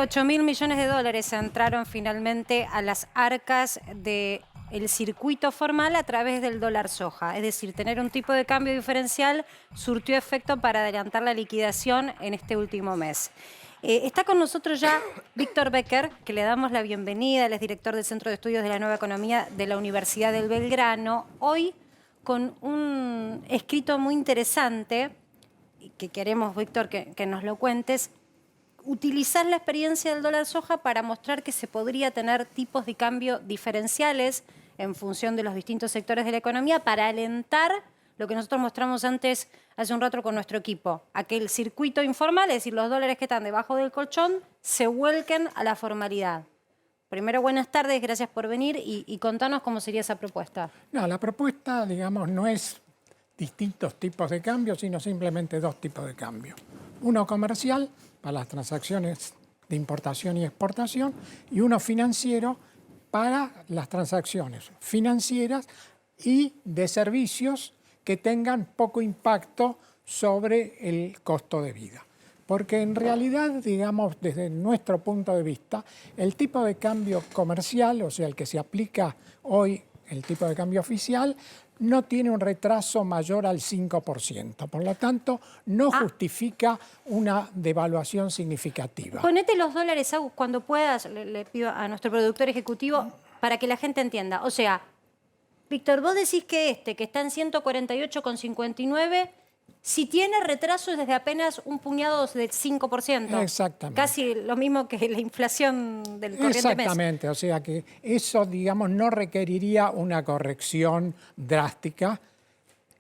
8.000 millones de dólares entraron finalmente a las arcas del circuito formal a través del dólar soja. Es decir, tener un tipo de cambio diferencial surtió efecto para adelantar la liquidación en este último mes. Está con nosotros ya Víctor Becker, que le damos la bienvenida. Él es director del Centro de Estudios de la Nueva Economía de la Universidad del Belgrano. Hoy con un escrito muy interesante, que queremos, Víctor, que nos lo cuentes. Utilizar la experiencia del dólar soja para mostrar que se podría tener tipos de cambio diferenciales en función de los distintos sectores de la economía para alentar lo que nosotros mostramos antes, hace un rato con nuestro equipo, a que el circuito informal, es decir, los dólares que están debajo del colchón, se vuelquen a la formalidad. Primero, buenas tardes, gracias por venir y contanos cómo sería esa propuesta. No, la propuesta, digamos, no es distintos tipos de cambio, sino simplemente dos tipos de cambio. Uno comercial, para las transacciones de importación y exportación, y uno financiero para las transacciones financieras y de servicios que tengan poco impacto sobre el costo de vida. Porque en realidad, digamos, desde nuestro punto de vista, el tipo de cambio comercial, o sea, el que se aplica hoy, el tipo de cambio oficial, no tiene un retraso mayor al 5%. Por lo tanto, no justifica una devaluación significativa. Ponete los dólares, Agus, cuando puedas, le pido a nuestro productor ejecutivo, para que la gente entienda. O sea, Víctor, vos decís que que está en 148,59, si tiene retrasos desde apenas un puñado del 5%. Exactamente. Casi lo mismo que la inflación del corriente mes. Exactamente, o sea que eso, digamos, no requeriría una corrección drástica.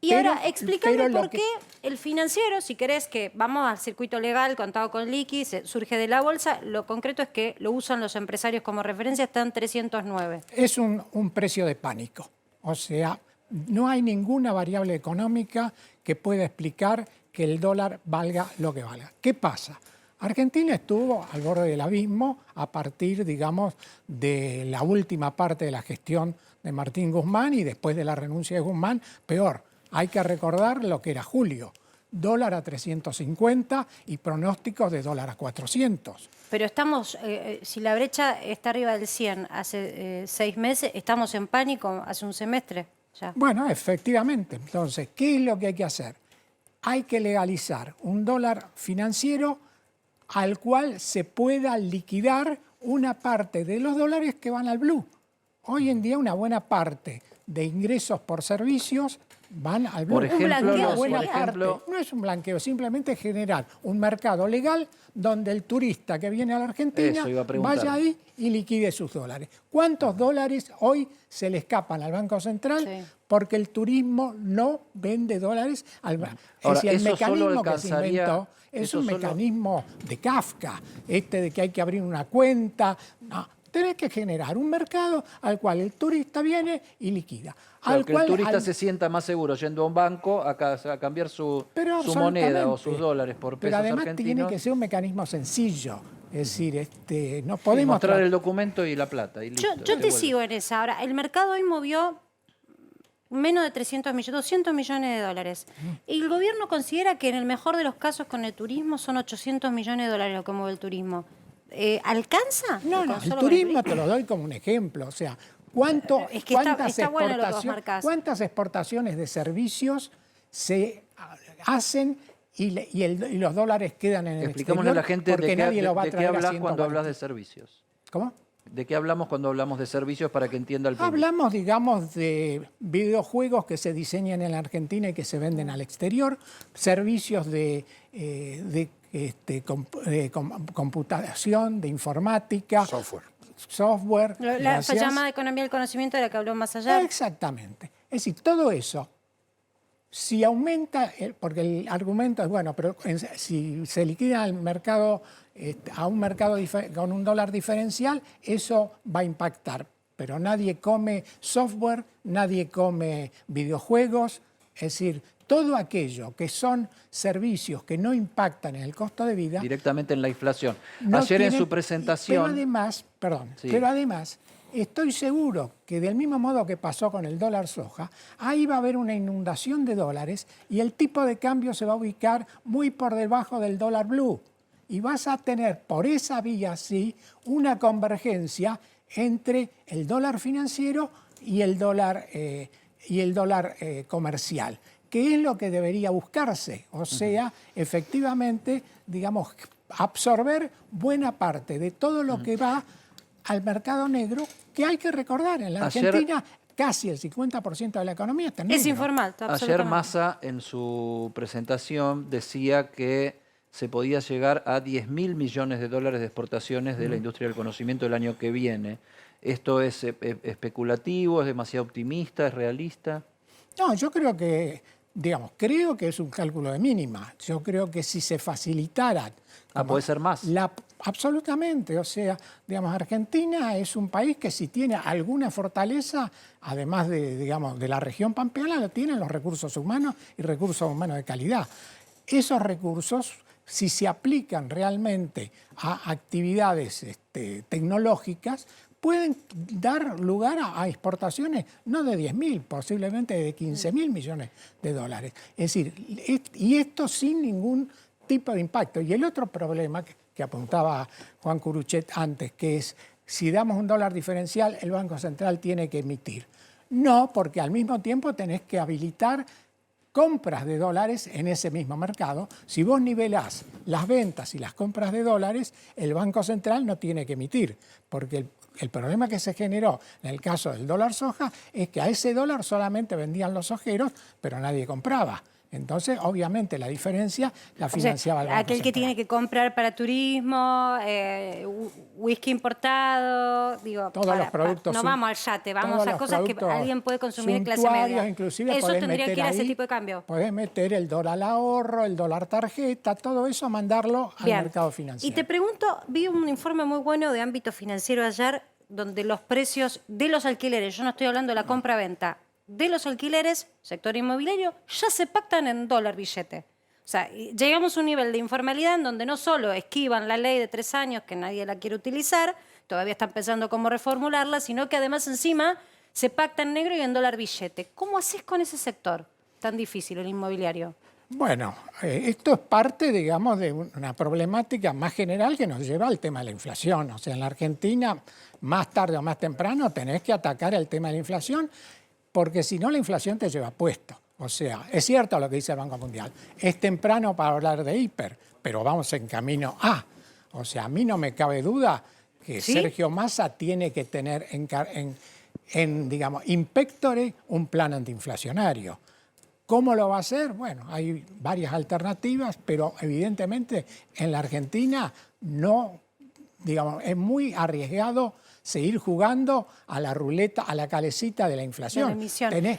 Y ahora, explícame por qué el financiero, si querés que vamos al circuito legal, contado con liqui, surge de la bolsa, lo concreto es que lo usan los empresarios como referencia, está en 309. Es un precio de pánico, o sea, no hay ninguna variable económica que pueda explicar que el dólar valga lo que valga. ¿Qué pasa? Argentina estuvo al borde del abismo a partir, digamos, de la última parte de la gestión de Martín Guzmán y después de la renuncia de Guzmán, peor. Hay que recordar lo que era julio, dólar a 350 y pronósticos de dólar a 400. Pero estamos, si la brecha está arriba del 100 hace 6 meses, estamos en pánico hace un semestre ya. Bueno, efectivamente. Entonces, ¿qué es lo que hay que hacer? Hay que legalizar un dólar financiero al cual se pueda liquidar una parte de los dólares que van al blue. Hoy en día una buena parte de ingresos por servicios van al blue. Por ejemplo, no es un blanqueo, simplemente generar un mercado legal donde el turista que viene a la Argentina vaya ahí y liquide sus dólares. ¿Cuántos dólares hoy se le escapan al Banco Central? Sí. Porque el turismo no vende dólares al banco. Es decir, el mecanismo que se inventó es un mecanismo de Kafka, de que hay que abrir una cuenta. No. Tenés que generar un mercado al cual el turista viene y liquida. Claro, que el turista se sienta más seguro yendo a un banco a cambiar su moneda o sus dólares por pesos argentinos. Pero además tiene que ser un mecanismo sencillo. Es decir, no podemos... mostrar el documento y la plata. Y listo, yo te sigo en esa. Ahora, el mercado hoy movió menos de 300 millones, 200 millones de dólares. Y el gobierno considera que en el mejor de los casos con el turismo son 800 millones de dólares lo que mueve el turismo. ¿Alcanza? No, el turismo te lo doy como un ejemplo. O sea, ¿cuántas exportaciones de servicios se hacen y los dólares quedan en el exterior? Explicámosle a la gente porque nadie lo va a de traer qué hablas cuando 140. hablas de servicios. ¿Cómo? ¿De qué hablamos cuando hablamos de servicios para que entienda el público? Hablamos, digamos, de videojuegos que se diseñan en la Argentina y que se venden al exterior, servicios de computación, de informática, software. La llamada economía del conocimiento de la que habló más allá. Exactamente. Es decir, todo eso, si aumenta, porque el argumento es, bueno, pero si se liquida el mercado a un mercado con un dólar diferencial, eso va a impactar. Pero nadie come software, nadie come videojuegos, es decir, todo aquello que son servicios que no impactan en el costo de vida... Directamente en la inflación. Ayer en su presentación... Pero además, estoy seguro que del mismo modo que pasó con el dólar soja, ahí va a haber una inundación de dólares y el tipo de cambio se va a ubicar muy por debajo del dólar blue. y vas a tener por esa vía sí una convergencia entre el dólar financiero y el dólar comercial, que es lo que debería buscarse. O sea, efectivamente, digamos, absorber buena parte de todo lo que va al mercado negro, que hay que recordar, en la Argentina casi el 50% de la economía está en negro. Es informal, Ayer Massa en su presentación decía que se podía llegar a 10.000 millones de dólares de exportaciones de la industria del conocimiento el año que viene. ¿Esto es especulativo, es demasiado optimista, es realista? No, yo creo que, digamos, creo que es un cálculo de mínima. Yo creo que si se facilitara... ¿Puede ser más? Absolutamente. O sea, digamos, Argentina es un país que si tiene alguna fortaleza, además de, digamos, de la región pampeana, lo tienen los recursos humanos y recursos humanos de calidad. Esos recursos, si se aplican realmente a actividades tecnológicas, pueden dar lugar a exportaciones no de 10.000, posiblemente de 15.000 millones de dólares. Es decir, y esto sin ningún tipo de impacto. Y el otro problema que apuntaba Juan Curuchet antes, que es si damos un dólar diferencial, el Banco Central tiene que emitir. No, porque al mismo tiempo tenés que habilitar compras de dólares en ese mismo mercado. Si vos nivelás las ventas y las compras de dólares, el Banco Central no tiene que emitir, porque el problema que se generó en el caso del dólar soja es que a ese dólar solamente vendían los sojeros, pero nadie compraba. Entonces, obviamente, la diferencia la financiaba el Banco aquel Central. que tiene que comprar para turismo, whisky importado, digo, todos los productos no vamos al yate, vamos a cosas que alguien puede consumir en clase media. Inclusive eso tendría que ir a ese tipo de cambio. Podés meter el dólar ahorro, el dólar tarjeta, todo eso, mandarlo al mercado financiero. Y te pregunto, vi un informe muy bueno de ámbito financiero ayer, donde los precios de los alquileres, yo no estoy hablando de la compra-venta, de los alquileres, sector inmobiliario, ya se pactan en dólar billete. O sea, llegamos a un nivel de informalidad en donde no solo esquivan la ley de 3 años, que nadie la quiere utilizar, todavía están pensando cómo reformularla, sino que además encima se pacta en negro y en dólar billete. ¿Cómo haces con ese sector tan difícil, el inmobiliario? Bueno, esto es parte, digamos, de una problemática más general que nos lleva al tema de la inflación. O sea, en la Argentina, más tarde o más temprano, tenés que atacar el tema de la inflación, porque si no, la inflación te lleva puesto. O sea, es cierto lo que dice el Banco Mundial. Es temprano para hablar de hiper, pero vamos en camino a. O sea, a mí no me cabe duda que Sergio Massa tiene que tener digamos, in pectore un plan antiinflacionario. ¿Cómo lo va a hacer? Bueno, hay varias alternativas, pero evidentemente en la Argentina no, digamos, es muy arriesgado seguir jugando a la ruleta, a la calecita de la inflación. Tenés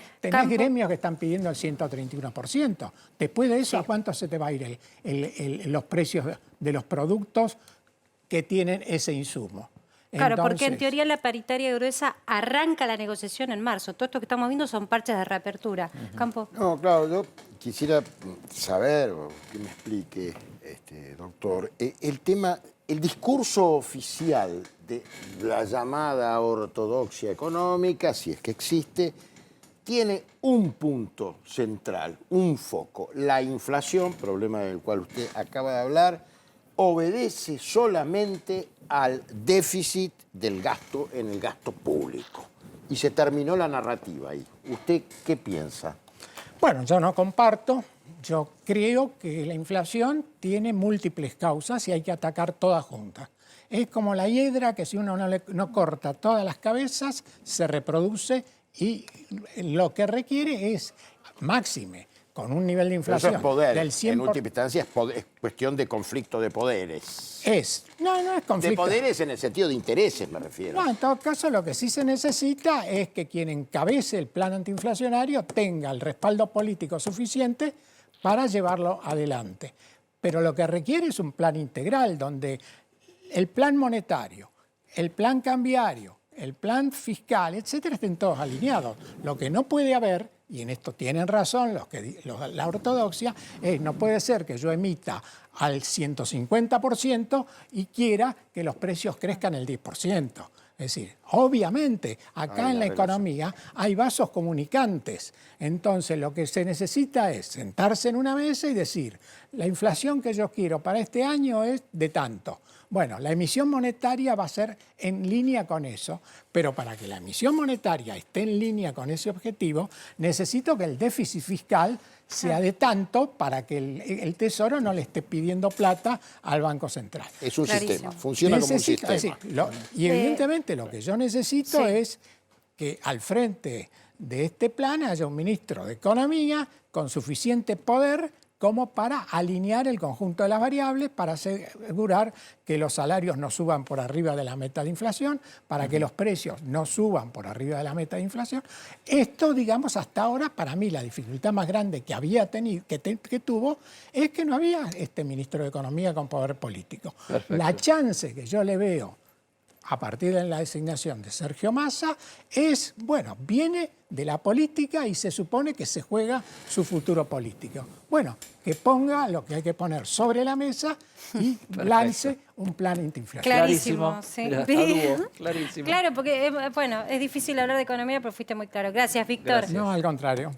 gremios que están pidiendo el 131%. Después de eso, ¿a cuánto se te va a ir los precios de los productos que tienen ese insumo? Claro, Entonces, porque en teoría la paritaria gruesa arranca la negociación en marzo. Todo esto que estamos viendo son parches de reapertura. Campo. No, claro, yo quisiera saber, o que me explique, doctor, el tema, el discurso oficial de la llamada ortodoxia económica, si es que existe, tiene un punto central, un foco. La inflación, problema del cual usted acaba de hablar, obedece solamente al déficit del gasto en el gasto público. Y se terminó la narrativa ahí. ¿Usted qué piensa? Bueno, yo no comparto. Yo creo que la inflación tiene múltiples causas y hay que atacar todas juntas. Es como la hiedra que si uno no corta todas las cabezas, se reproduce y lo que requiere es máxime, con un nivel de inflación eso es poder, del 100%. En última instancia es cuestión de conflicto de poderes. No es conflicto. De poderes en el sentido de intereses, me refiero. No, en todo caso, lo que sí se necesita es que quien encabece el plan antiinflacionario tenga el respaldo político suficiente para llevarlo adelante. Pero lo que requiere es un plan integral donde el plan monetario, el plan cambiario, el plan fiscal, etcétera, estén todos alineados. Lo que no puede haber, y en esto tienen razón la ortodoxia, no puede ser que yo emita al 150% y quiera que los precios crezcan el 10%. Es decir, obviamente, acá en la economía hay vasos comunicantes. Entonces, lo que se necesita es sentarse en una mesa y decir, la inflación que yo quiero para este año es de tanto. Bueno, la emisión monetaria va a ser en línea con eso, pero para que la emisión monetaria esté en línea con ese objetivo, necesito que el déficit fiscal sea de tanto para que el Tesoro no le esté pidiendo plata al Banco Central. Es un Clarísimo. sistema, funciona como un sistema. Es decir, y evidentemente lo que yo necesito es que al frente de este plan haya un ministro de Economía con suficiente poder como para alinear el conjunto de las variables, para asegurar que los salarios no suban por arriba de la meta de inflación, para que los precios no suban por arriba de la meta de inflación. Esto, digamos, hasta ahora, para mí, la dificultad más grande que había tenido, que tuvo, es que no había este ministro de Economía con poder político. Perfecto. La chance que yo le veo a partir de la designación de Sergio Massa es, bueno, viene de la política y se supone que se juega su futuro político. Bueno, que ponga lo que hay que poner sobre la mesa y lance un plan antiinflacionario. Clarísimo, sí. Mira, a dúo, clarísimo. Claro, porque bueno, es difícil hablar de economía, pero fuiste muy claro. Gracias, Víctor. Gracias. No, al contrario.